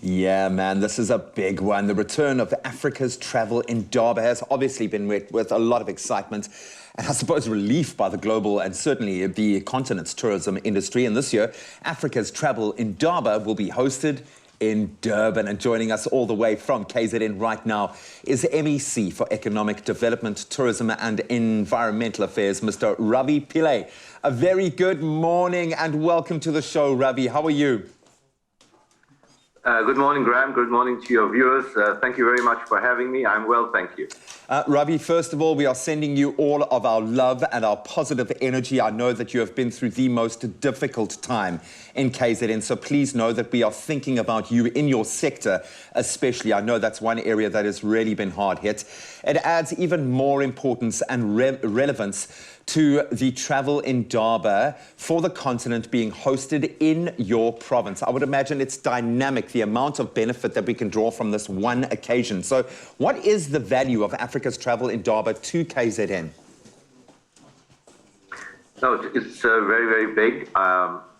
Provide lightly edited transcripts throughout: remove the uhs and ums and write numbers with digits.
Yeah, man, this is a big one. The return of Africa's travel Indaba has obviously been met with a lot of excitement and I suppose relief by the global and certainly the continent's tourism industry. And this year, Africa's travel Indaba will be hosted in Durban. And joining us all the way from KZN right now is MEC for Economic Development, Tourism and Environmental Affairs, Mr. Ravi Pillay. A very good morning and welcome to the show, Ravi. How are you? Good morning, Graham. Good morning to your viewers. Thank you very much for having me. I'm well, thank you. Ravi, first of all, we are sending you all of our love and our positive energy. I know that you have been through the most difficult time in KZN, so please know that we are thinking about you in your sector especially. I know that's one area that has really been hard hit. It adds even more importance and relevance to the travel Indaba for the continent being hosted in your province. I would imagine it's dynamic, the amount of benefit that we can draw from this one occasion. So what is the value of Africa's travel Indaba to KZN? No, it's very, very big.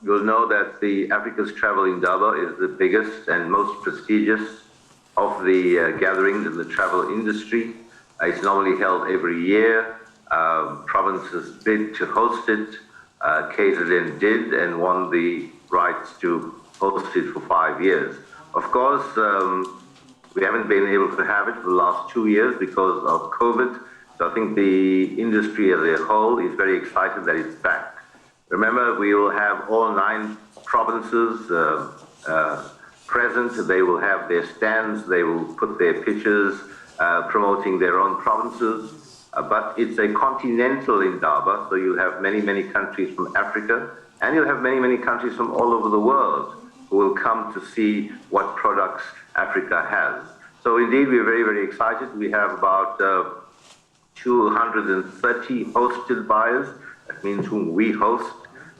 You'll know that the Africa's travel Indaba is the biggest and most prestigious of the gatherings in the travel industry. It's normally held every year. Provinces bid to host it. KZN did and won the rights to host it for 5 years. Of course, we haven't been able to have it for the last 2 years because of COVID. So I think the industry as a whole is very excited that it's back. Remember, we will have all 9 provinces present. They will have their stands. They will put their pictures promoting their own provinces. But it's a continental Indaba, so you'll have many, many countries from Africa, and you'll have many, many countries from all over the world who will come to see what products Africa has. So indeed, we're very, very excited. We have about 230 hosted buyers. That means whom we host.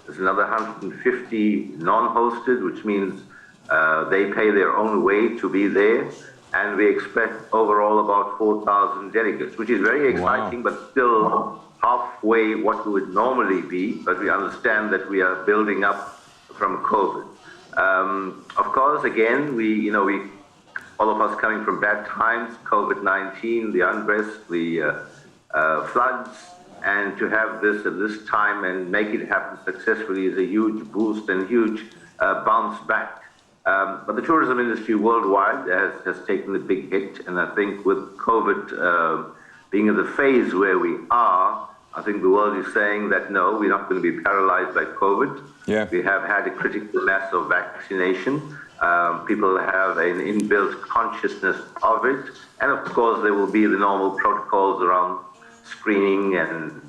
There's another 150 non-hosted, which means they pay their own way to be there. And we expect overall about 4,000 delegates, which is very exciting, wow, but still halfway what would normally be. But we understand that we are building up from COVID. Of course, again, all of us coming from bad times, COVID-19, the unrest, the floods, and to have this at this time and make it happen successfully is a huge boost and huge bounce back. But the tourism industry worldwide has taken a big hit, and I think with COVID being in the phase where we are, I think the world is saying that no, we're not going to be paralyzed by COVID. Yeah. We have had a critical mass of vaccination. People have an inbuilt consciousness of it, and of course there will be the normal protocols around screening and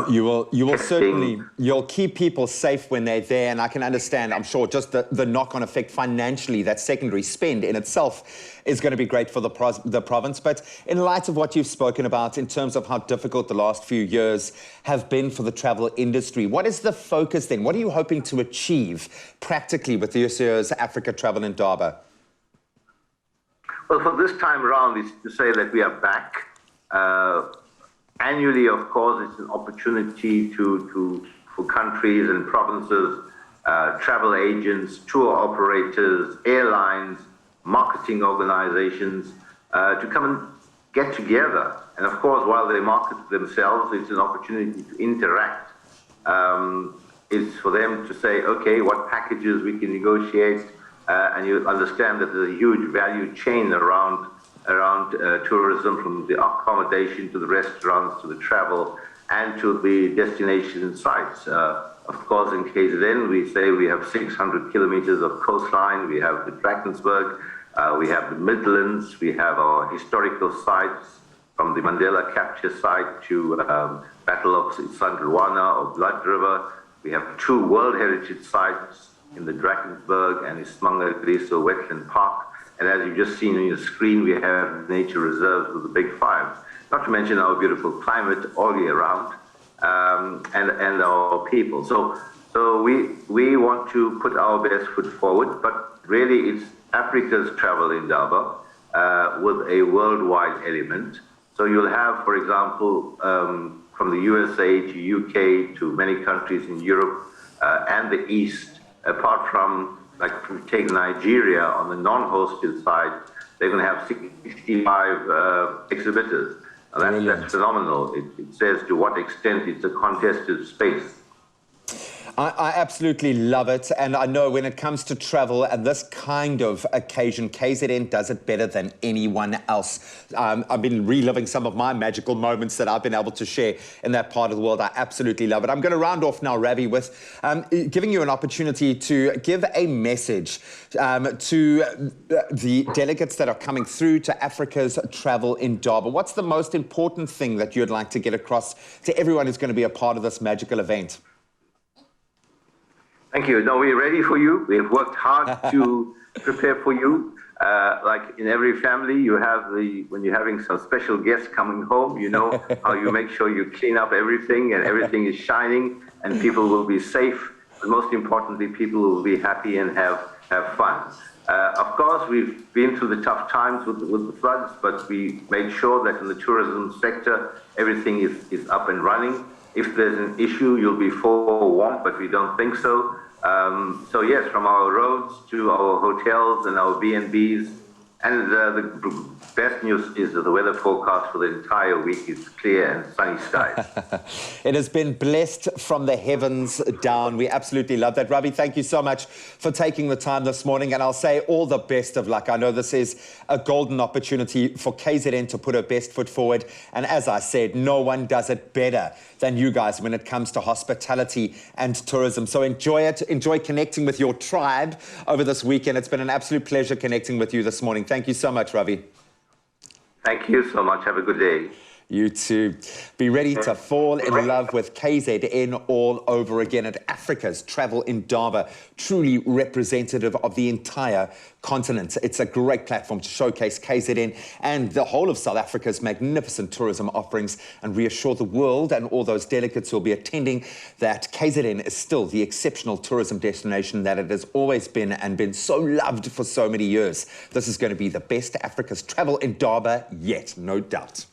you will certainly, you'll keep people safe when they're there, and I can understand, I'm sure, just the knock-on effect financially, that secondary spend in itself is going to be great for the province. But in light of what you've spoken about in terms of how difficult the last few years have been for the travel industry, what is the focus then? What are you hoping to achieve practically with this year's Africa Travel Indaba? Well, for this time around, is to say that we are back. Annually, of course, it's an opportunity for countries and provinces, travel agents, tour operators, airlines, marketing organizations to come and get together. And of course, while they market themselves, it's an opportunity to interact. It's for them to say, okay, what packages we can negotiate, and you understand that there's a huge value chain around tourism, from the accommodation to the restaurants to the travel and to the destination sites. Of course, in KZN, we say we have 600 kilometers of coastline. We have the Drakensberg, we have the Midlands, we have our historical sites from the Mandela capture site to Battle of Sandruana or Blood River. We have 2 World Heritage sites in the Drakensberg and Ismangaliso Wetland Park. And as you've just seen on your screen, we have nature reserves with the big 5. Not to mention our beautiful climate all year round, and our people. So we want to put our best foot forward, but really it's Africa's travel Indaba with a worldwide element. So you'll have, for example, from the USA to UK to many countries in Europe and the East, apart from like if we take Nigeria on the non-hosted side, they're going to have 65 exhibitors. And that's phenomenal. It says to what extent it's a contested space. I absolutely love it, and I know when it comes to travel and this kind of occasion, KZN does it better than anyone else. I've been reliving some of my magical moments that I've been able to share in that part of the world. I absolutely love it. I'm going to round off now, Ravi, with giving you an opportunity to give a message to the delegates that are coming through to Africa's Travel Indaba. What's the most important thing that you'd like to get across to everyone who's going to be a part of this magical event? Thank you. No, we're ready for you. We have worked hard to prepare for you. Like in every family, you have when you're having some special guests coming home, you know how you make sure you clean up everything and everything is shining and people will be safe. But most importantly, people will be happy and have fun. Of course, we've been through the tough times with the floods, but we made sure that in the tourism sector, everything is up and running. If there's an issue, you'll be forewarned, but we don't think so. So yes, from our roads to our hotels and our B&Bs, and the best news is that the weather forecast for the entire week is clear and sunny skies. It has been blessed from the heavens down. We absolutely love that. Ravi, thank you so much for taking the time this morning, and I'll say all the best of luck. I know this is a golden opportunity for KZN to put her best foot forward, and as I said, no one does it better than you guys when it comes to hospitality and tourism. So enjoy it. Enjoy connecting with your tribe over this weekend. It's been an absolute pleasure connecting with you this morning. Thank you so much, Ravi. Thank you so much. Have a good day. You too. Be ready to fall in love with KZN all over again at Africa's Travel Indaba, truly representative of the entire continent. It's a great platform to showcase KZN and the whole of South Africa's magnificent tourism offerings and reassure the world and all those delegates who will be attending that KZN is still the exceptional tourism destination that it has always been and been so loved for so many years. This is going to be the best Africa's Travel Indaba yet, no doubt.